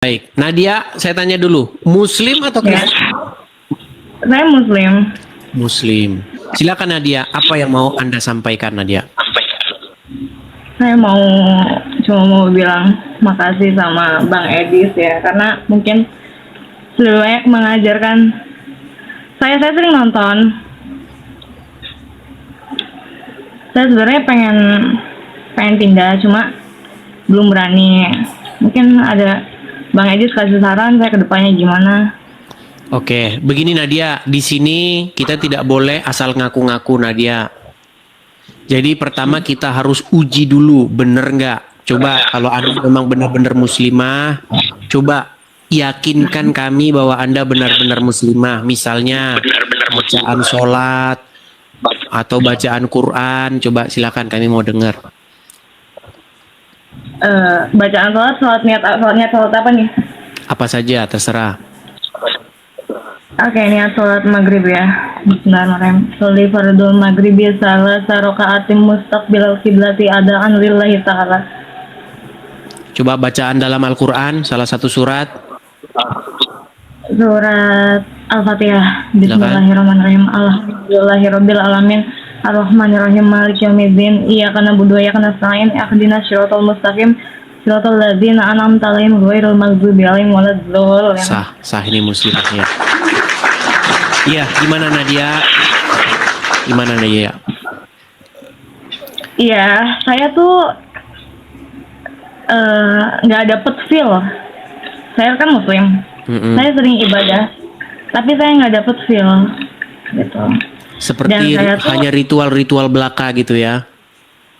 Baik, Nadia, saya tanya dulu, Muslim atau Ya, Kristen? saya Muslim. Muslim. Silakan Nadia, apa yang mau Anda sampaikan Nadia? Saya cuma mau bilang makasih sama Bang Edis ya, karena mungkin lebih banyak mengajarkan saya sering nonton. Saya sebenarnya pengen pindah, cuma belum berani. Mungkin ada Bang Edis kasih saran saya kedepannya gimana. Oke, begini Nadia, di sini kita tidak boleh asal ngaku-ngaku Nadia. Jadi pertama kita harus uji dulu, bener nggak? Coba kalau Anda memang benar-benar muslimah, coba yakinkan kami bahwa Anda benar-benar muslimah. Misalnya bacaan sholat atau bacaan Quran, coba silakan kami mau dengar. Bacaan sholat niat sholat apa nih? Apa saja, terserah. Oke, niat sholat maghrib ya. Bismillahirrahmanirrahim. Sholli fardul maghrib salah sarokaatim mustaqbilal kiblati adaan lillahi ta'ala. Coba bacaan dalam Al-Quran, salah satu surat. Surat Al-Fatihah. Bismillahirrahmanirrahim. Alhamdulillahirabbil alamin. Arrahmanirrahim. Maliki yaumiddin. Iyyaka na'budu wa iyyaka nasta'in. Ihdinas siratal mustaqim. Siratal ladzina an'amta 'alaihim ghairil maghdubi 'alaihim waladdallin. Sah ini muslimahnya. Iya, gimana Nadia? Gimana Nadia? Iya, saya tuh nggak dapet feel. Saya kan Muslim. Saya sering ibadah, tapi saya nggak dapet feel gitu. Seperti hanya ritual-ritual belaka gitu ya?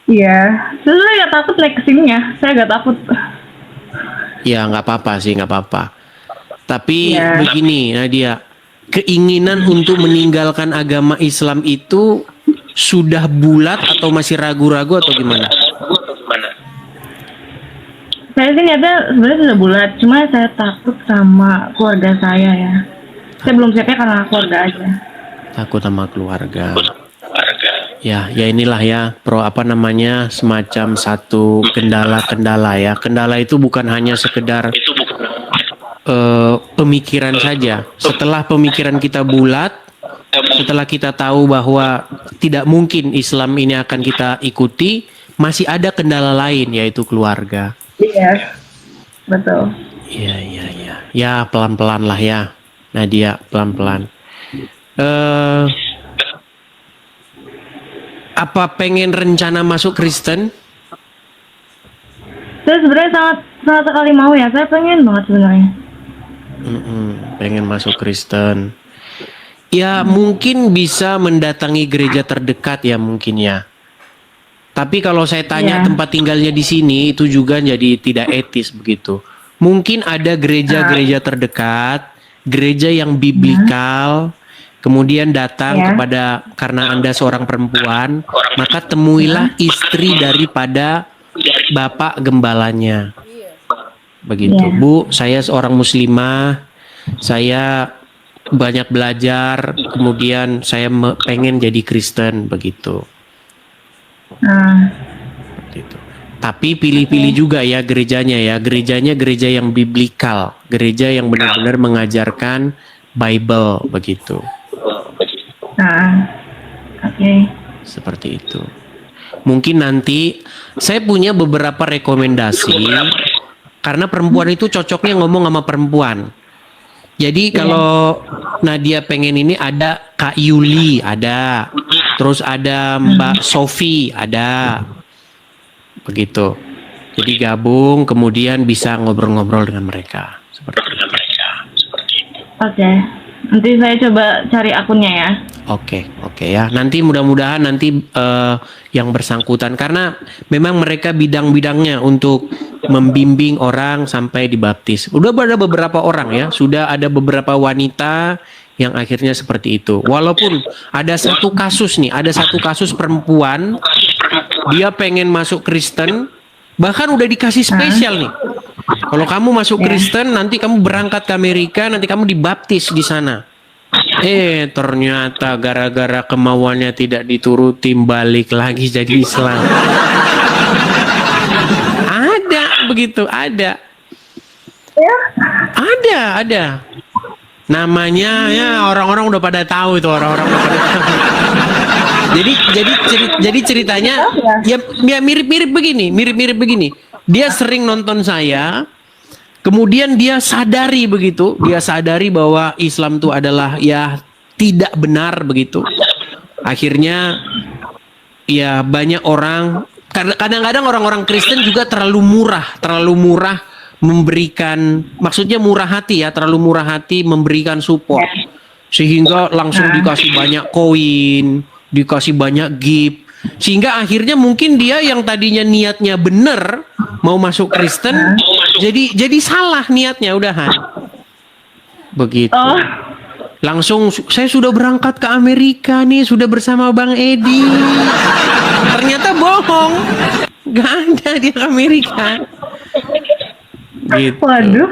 Iya, saya nggak takut naik kesininya. Saya nggak takut. Ya nggak apa-apa sih, nggak apa-apa. Tapi begini Nadia, keinginan untuk meninggalkan agama Islam itu sudah bulat atau masih ragu-ragu atau gimana? Saya sih niatnya sebenarnya sudah bulat, cuma saya takut sama keluarga saya ya. Saya belum siapnya karena keluarga aja. Takut sama keluarga. Ya inilah ya, semacam satu kendala-kendala ya. Kendala itu bukan hanya sekedar pemikiran saja. Setelah pemikiran kita bulat, setelah kita tahu bahwa tidak mungkin Islam ini akan kita ikuti, masih ada kendala lain yaitu keluarga. Iya, betul. Iya. Ya pelan-pelan lah ya, Nadia, pelan-pelan. Apa pengen rencana masuk Kristen? Saya sebenarnya sangat sekali mau ya. Saya pengen banget sebenarnya. Pengen masuk Kristen. Ya mungkin bisa mendatangi gereja terdekat ya mungkin ya. Tapi kalau saya tanya tempat tinggalnya di sini itu juga jadi tidak etis begitu. Mungkin ada gereja-gereja terdekat, gereja yang biblikal. Kemudian datang karena Anda seorang perempuan, maka temuilah istri daripada bapak gembalanya. Begitu. Bu, saya seorang muslimah, saya banyak belajar, kemudian saya pengen jadi Kristen, begitu. Begitu. Tapi pilih-pilih juga ya gerejanya ya. Gerejanya gereja yang biblikal, gereja yang benar-benar mengajarkan Bible, begitu. Seperti itu. Mungkin nanti saya punya beberapa rekomendasi karena perempuan itu cocoknya ngomong sama perempuan. Jadi kalau Nadia pengen ini ada Kak Yuli ada, terus ada Mbak Sofi ada, begitu. Jadi gabung kemudian bisa ngobrol-ngobrol dengan mereka seperti itu. Oke. Nanti saya coba cari akunnya ya. Oke ya. Nanti mudah-mudahan yang bersangkutan karena memang mereka bidang-bidangnya untuk membimbing orang sampai dibaptis. Udah ada beberapa orang ya, sudah ada beberapa wanita yang akhirnya seperti itu. Walaupun ada satu kasus perempuan dia pengen masuk Kristen, bahkan udah dikasih spesial nih. Kalau kamu masuk Kristen, nanti kamu berangkat ke Amerika, nanti kamu dibaptis di sana. Ternyata gara-gara kemauannya tidak dituruti, balik lagi jadi Islam. Ada begitu, ada. Ya. Ada. Namanya ya orang-orang udah pada tahu itu, orang-orang udah pada tahu. Jadi ceritanya ya mirip-mirip begini. Dia sering nonton saya, kemudian dia sadari bahwa Islam itu adalah ya tidak benar begitu. Akhirnya ya banyak orang, kadang-kadang orang-orang Kristen juga terlalu murah memberikan, maksudnya murah hati ya, terlalu murah hati memberikan support, sehingga langsung dikasih banyak koin, dikasih banyak gift, sehingga akhirnya mungkin dia yang tadinya niatnya bener mau masuk Kristen, jadi salah niatnya udahan, begitu. Langsung saya sudah berangkat ke Amerika nih, sudah bersama Bang Edi, ternyata bohong, gak ada dia ke Amerika. Gitu. Waduh.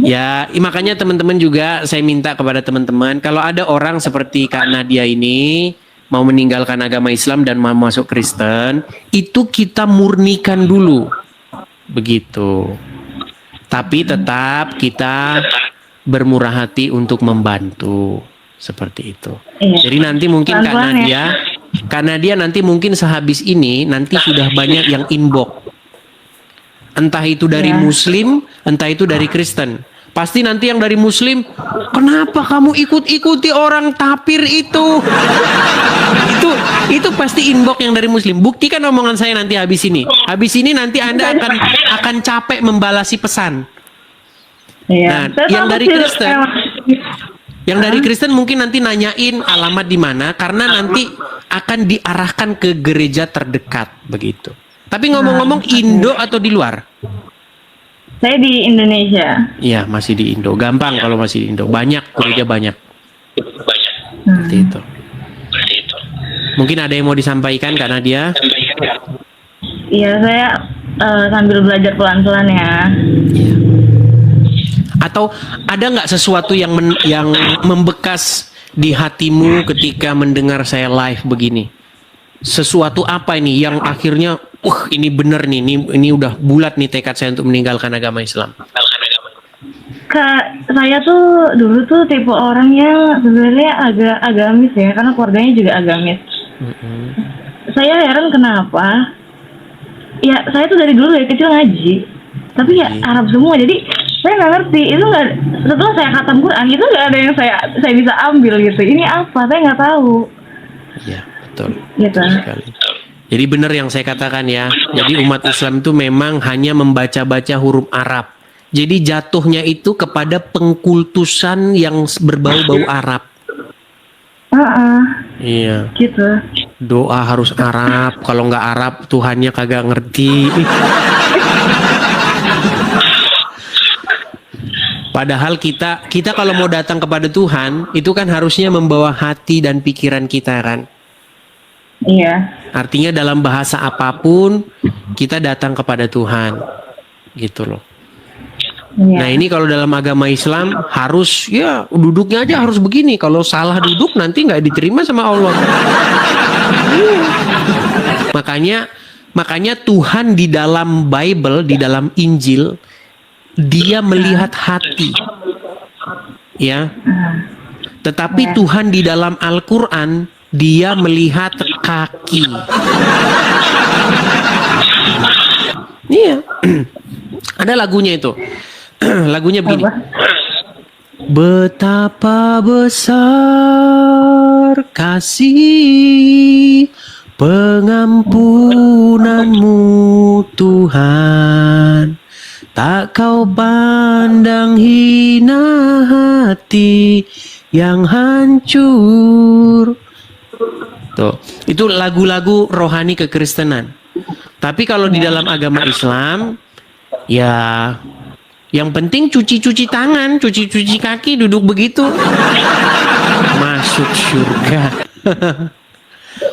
Ya, makanya teman-teman juga saya minta kepada teman-teman, kalau ada orang seperti Kak Nadia ini mau meninggalkan agama Islam dan mau masuk Kristen, itu kita murnikan dulu. Begitu. Tapi tetap kita bermurah hati untuk membantu. Seperti itu. Iya. Jadi nanti mungkin Kak Nadia nanti mungkin sehabis ini nanti sudah banyak yang inbox. Entah itu dari Muslim, entah itu dari Kristen. Pasti nanti yang dari Muslim, kenapa kamu ikut-ikuti orang tapir itu? Itu pasti inbox yang dari Muslim. Buktikan omongan saya nanti habis ini. Habis ini nanti Anda akan capek membalasi pesan. Iya. Nah, yang dari Kristen mungkin nanti nanyain alamat di mana, karena nanti akan diarahkan ke gereja terdekat begitu. Tapi ngomong-ngomong, Indo atau di luar? Saya di Indonesia. Iya, masih di Indo. Gampang kalau masih di Indo. Banyak, gereja banyak. Seperti itu. Mungkin ada yang mau disampaikan karena dia? Iya, saya sambil belajar pelan-pelan ya. Iya. Atau ada nggak sesuatu yang membekas di hatimu ketika mendengar saya live begini? Sesuatu apa ini yang akhirnya ini bener nih, ini udah bulat nih tekad saya untuk meninggalkan agama Islam? Saya tuh dulu tuh tipe orang yang sebenarnya agak agamis ya, karena keluarganya juga agamis. Saya heran kenapa ya, saya tuh dari dulu dari kecil ngaji, tapi ya Arab semua, jadi saya nggak ngerti itu, nggak, setelah saya khatam Quran itu nggak ada yang saya bisa ambil gitu, ini apa, saya nggak tahu. Iya, betul. Gitu. Sekali. Jadi benar yang saya katakan ya. Jadi umat Islam itu memang hanya membaca-baca huruf Arab. Jadi jatuhnya itu kepada pengkultusan yang berbau-bau Arab. Iya. Gitu. Doa harus Arab. Kalau nggak Arab, Tuhannya kagak ngerti. Padahal kita kalau mau datang kepada Tuhan, itu kan harusnya membawa hati dan pikiran kita kan. Iya. Artinya dalam bahasa apapun kita datang kepada Tuhan, gitu loh. Iya. Nah ini kalau dalam agama Islam harus ya duduknya aja harus begini. Kalau salah duduk nanti nggak diterima sama Allah. Makanya Tuhan di dalam Bible, di dalam Injil, dia melihat hati, ya. Tetapi Tuhan di dalam Al-Quran, dia melihat kaki. Iya. Ada lagunya itu. Lagunya begini. Betapa besar kasih pengampunanmu Tuhan, tak kau pandang hina hati yang hancur. Tuh, itu lagu-lagu rohani kekristenan. Tapi kalau di dalam agama Islam, ya yang penting cuci-cuci tangan, cuci-cuci kaki, duduk begitu, masuk surga.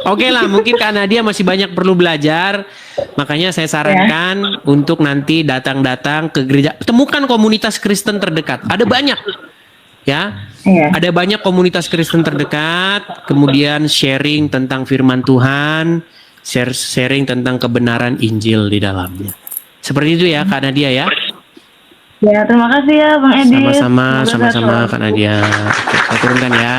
Oke lah, mungkin karena dia masih banyak perlu belajar, makanya saya sarankan untuk nanti datang-datang ke gereja, temukan komunitas Kristen terdekat. Ada banyak, ya. Ada banyak komunitas Kristen terdekat, kemudian sharing tentang firman Tuhan, sharing tentang kebenaran Injil di dalamnya. Seperti itu ya, karena dia ya. Ya, terima kasih ya Bang Edi. Sama-sama, Semoga sehat sama-sama selalu. Kak Nadia. Oke, saya turunkan ya.